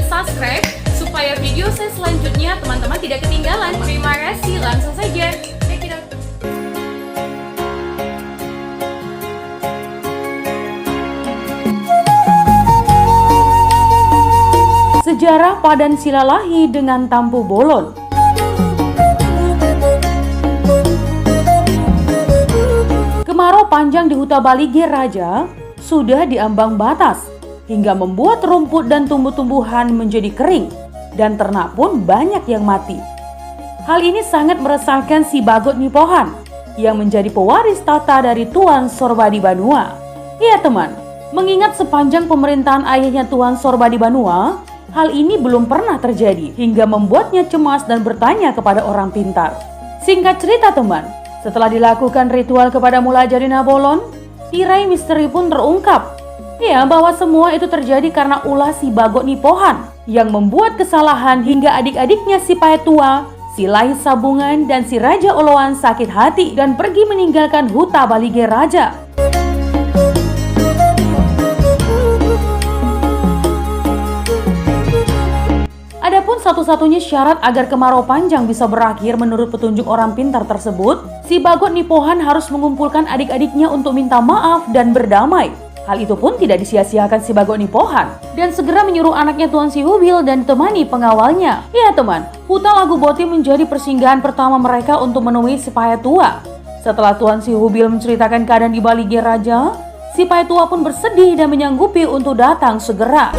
subscribe supaya video saya selanjutnya teman-teman tidak ketinggalan. Terima kasih, langsung saja. Check it out. Sejarah Padan Silalahi dengan Tampu Bolon. Kemarau panjang di Huta Balige Raja sudah diambang batas, hingga membuat rumput dan tumbuh-tumbuhan menjadi kering, dan ternak pun banyak yang mati. Hal ini sangat meresahkan si Bagot Nipohan, yang menjadi pewaris tata dari Tuan Sorbadi Banua. Iya teman, mengingat sepanjang pemerintahan ayahnya Tuan Sorbadi Banua, hal ini belum pernah terjadi, hingga membuatnya cemas dan bertanya kepada orang pintar. Singkat cerita teman, setelah dilakukan ritual kepada Mula Jadina Bolon, tirai misteri pun terungkap. Ya, bahwa semua itu terjadi karena ulah si Bagot Nipohan yang membuat kesalahan hingga adik-adiknya si Paetua, si Lahi Sabungan, dan si Raja Oloan sakit hati dan pergi meninggalkan Huta Balige Raja. Adapun satu-satunya syarat agar kemarau panjang bisa berakhir menurut petunjuk orang pintar tersebut, si Bagot Nipohan harus mengumpulkan adik-adiknya untuk minta maaf dan berdamai. Hal itu pun tidak disia-siakan si Bagot Nipohan dan segera menyuruh anaknya Tuan Si Hubil dan ditemani pengawalnya. Ya teman, Huta Lagu Boti menjadi persinggahan pertama mereka untuk menemui si Paetua. Setelah Tuan Si Hubil menceritakan keadaan di Balige Raja, si Paetua pun bersedih dan menyanggupi untuk datang segera.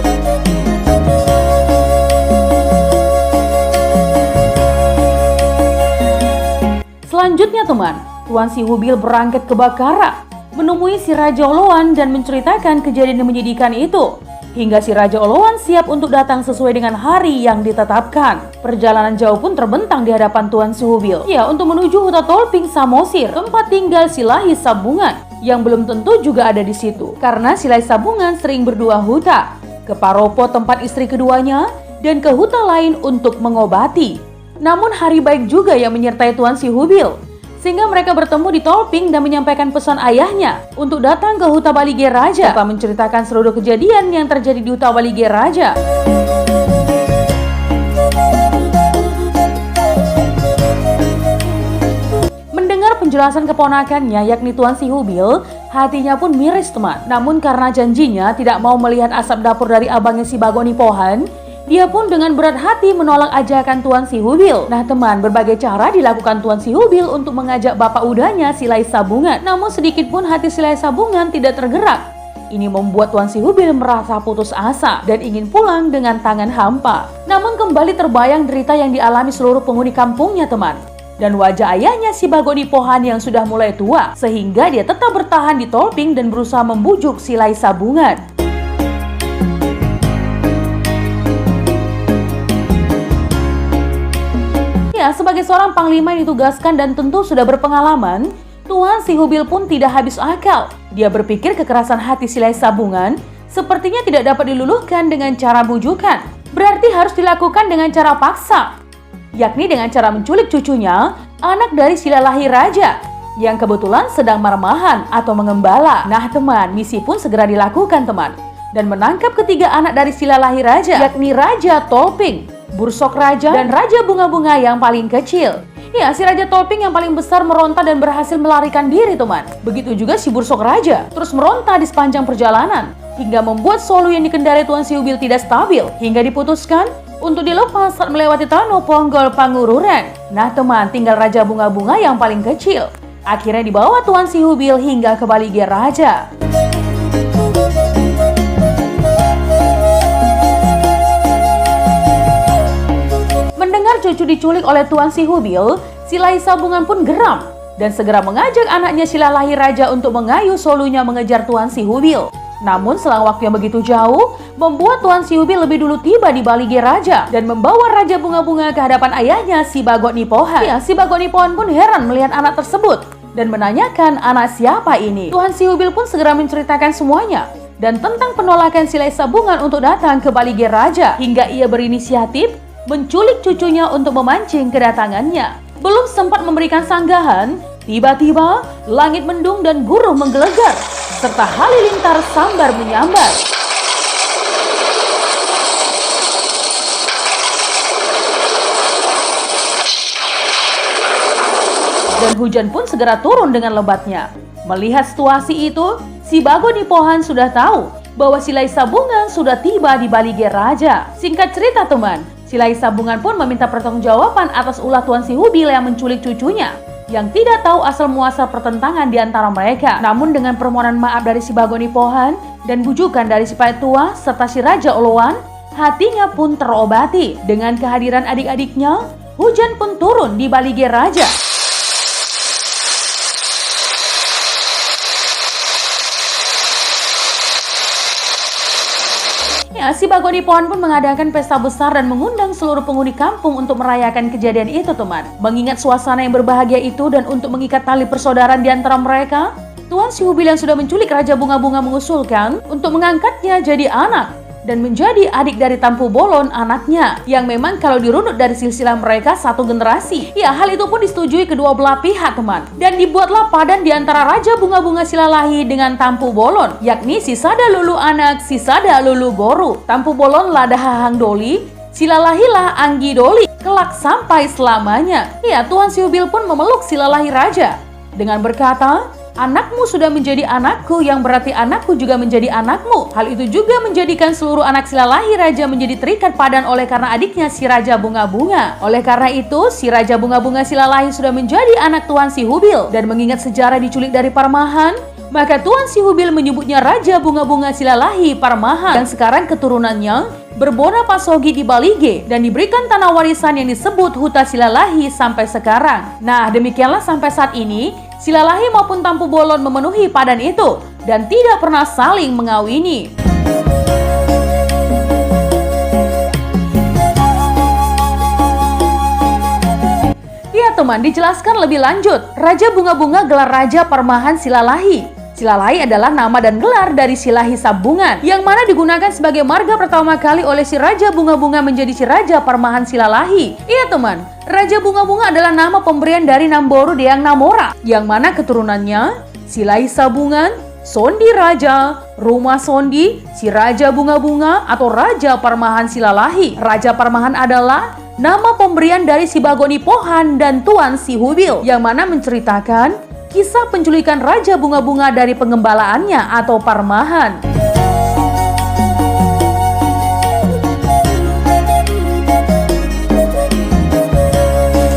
Selanjutnya teman, Tuan Si Hubil berangkat ke Bakara, menemui si Raja Oloan dan menceritakan kejadian yang menyedihkan itu. Hingga si Raja Oloan siap untuk datang sesuai dengan hari yang ditetapkan. Perjalanan jauh pun terbentang di hadapan Tuan Si Hubil. Ya, untuk menuju Huta Tolping Samosir, tempat tinggal si Lahi Sabungan, yang belum tentu juga ada di situ. Karena si Lahi Sabungan sering berdua huta, ke Paropo tempat istri keduanya, dan ke huta lain untuk mengobati. Namun hari baik juga yang menyertai Tuan Si Hubil, sehingga mereka bertemu di Tolping dan menyampaikan pesan ayahnya untuk datang ke Huta Balige Raja serta menceritakan seluruh kejadian yang terjadi di Huta Balige Raja. Mendengar penjelasan keponakannya yakni Tuan Si Hubil, hatinya pun miris teman. Namun karena janjinya tidak mau melihat asap dapur dari abangnya si Bagot Nipohan, dia pun dengan berat hati menolak ajakan Tuan Si Hubil. Nah teman, berbagai cara dilakukan Tuan Si Hubil untuk mengajak bapak udahnya si Lahi Sabungan. Namun sedikit pun hati si Lahi Sabungan tidak tergerak. Ini membuat Tuan Si Hubil merasa putus asa dan ingin pulang dengan tangan hampa. Namun kembali terbayang derita yang dialami seluruh penghuni kampungnya teman. Dan wajah ayahnya si Bagot Nipohan yang sudah mulai tua, sehingga dia tetap bertahan di Tolping dan berusaha membujuk si Lahi Sabungan. Sebagai seorang panglima yang ditugaskan dan tentu sudah berpengalaman, Tuan Si Hubil pun tidak habis akal. Dia berpikir kekerasan hati si Lahi Sabungan sepertinya tidak dapat diluluhkan dengan cara bujukan. Berarti harus dilakukan dengan cara paksa, yakni dengan cara menculik cucunya, anak dari si Lahi Raja, yang kebetulan sedang marmahan atau mengembala. Nah teman, misi pun segera dilakukan teman, dan menangkap ketiga anak dari si Lahi Raja, yakni Raja Tolping, Bursok Raja, dan Raja Bunga-Bunga yang paling kecil. Ya, si Raja Tolping yang paling besar meronta dan berhasil melarikan diri teman. Begitu juga si Bursok Raja terus meronta di sepanjang perjalanan, hingga membuat solu yang dikendarai Tuan Si Hubil tidak stabil, hingga diputuskan untuk dilepas saat melewati Tano Ponggol Pangururan. Nah teman, tinggal Raja Bunga-Bunga yang paling kecil. Akhirnya dibawa Tuan Si Hubil hingga ke Balige Raja. Cucu diculik oleh Tuan Si Hubil, si Lahi Sabungan pun geram dan segera mengajak anaknya si Lahi Raja untuk mengayu solunya mengejar Tuan Si Hubil. Namun selang waktu yang begitu jauh, membuat Tuan Si Hubil lebih dulu tiba di Balige Raja dan membawa Raja Bunga-Bunga ke hadapan ayahnya si Bagot Nipohan. Ya, si Bagot Nipohan pun heran melihat anak tersebut dan menanyakan anak siapa ini. Tuan Si Hubil pun segera menceritakan semuanya dan tentang penolakan si Lahi Sabungan untuk datang ke Balige Raja, hingga ia berinisiatif menculik cucunya untuk memancing kedatangannya. Belum sempat memberikan sanggahan, tiba-tiba langit mendung dan guruh menggelegar, serta halilintar sambar menyambar. dan hujan pun segera turun dengan lebatnya. Melihat situasi itu, si Bagonipohan sudah tahu bahwa si Laisabungan sudah tiba di Balige Raja. Singkat cerita teman, si Laisabungan pun meminta pertanggungjawaban atas ulah Tuan Si Hubil yang menculik cucunya, yang tidak tahu asal muasal pertentangan di antara mereka. Namun dengan permohonan maaf dari si Bagonipohan dan bujukan dari si Paet Tua serta si Raja Oloan, hatinya pun terobati. Dengan kehadiran adik-adiknya, hujan pun turun di Balige Raja. Ya, si Bagonipohan pun mengadakan pesta besar dan mengundang seluruh penghuni kampung untuk merayakan kejadian itu teman. Mengingat suasana yang berbahagia itu dan untuk mengikat tali persaudaraan di antara mereka, Tuan Si Hubil yang sudah menculik Raja Bunga-Bunga mengusulkan untuk mengangkatnya jadi anak dan menjadi adik dari Tampu Bolon anaknya, yang memang kalau dirunut dari silsilah mereka satu generasi. Ya, hal itu pun disetujui kedua belah pihak teman, dan dibuatlah padan di antara Raja Bunga-Bunga Silalahi dengan Tampu Bolon, yakni si Sada Lulu anak, si Sada Lulu Boru. Tampu Bolon lah Dahahang Doli, Silalahi lah Anggi Doli, kelak sampai selamanya. Ya, Tuan Si Hubil pun memeluk Silalahi Raja dengan berkata, "Anakmu sudah menjadi anakku, yang berarti anakku juga menjadi anakmu." Hal itu juga menjadikan seluruh anak Silalahi Raja menjadi terikat padan oleh karena adiknya si Raja Bunga-Bunga. Oleh karena itu, si Raja Bunga-Bunga Silalahi sudah menjadi anak Tuan Si Hubil. Dan mengingat sejarah diculik dari Parmahan, maka Tuan Si Hubil menyebutnya Raja Bunga-Bunga Silalahi Parmahan. Dan sekarang keturunannya berbona pasogi di Balige dan diberikan tanah warisan yang disebut Huta Silalahi sampai sekarang. Nah, demikianlah sampai saat ini Silalahi maupun Tampu Bolon memenuhi padan itu dan tidak pernah saling mengawini. Ya teman, dijelaskan lebih lanjut. Raja Bunga-Bunga gelar Raja Parmahan Silalahi. Silalahi adalah nama dan gelar dari Silalahi Sabungan, yang mana digunakan sebagai marga pertama kali oleh si Raja Bunga-Bunga menjadi si Raja Parmahan Silalahi. Iya teman, Raja Bunga-Bunga adalah nama pemberian dari Namboru Deang Namora, yang mana keturunannya Silalahi Sabungan, Sondi Raja, Rumah Sondi, si Raja Bunga-Bunga atau Raja Parmahan Silalahi. Raja Parmahan adalah nama pemberian dari si Bagonipohan dan Tuan Si Hubil, yang mana menceritakan kisah penculikan Raja Bunga-Bunga dari pengembalaannya atau Parmahan.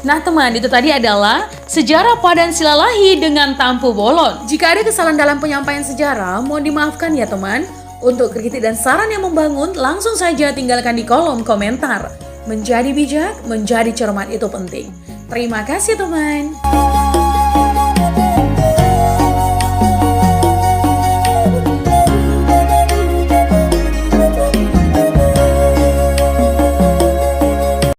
Nah teman, itu tadi adalah sejarah padan Silalahi dengan Tampu Bolon. Jika ada kesalahan dalam penyampaian sejarah, mohon dimaafkan ya teman. Untuk kritik dan saran yang membangun, langsung saja tinggalkan di kolom komentar. Menjadi bijak, menjadi cermat itu penting. Terima kasih teman.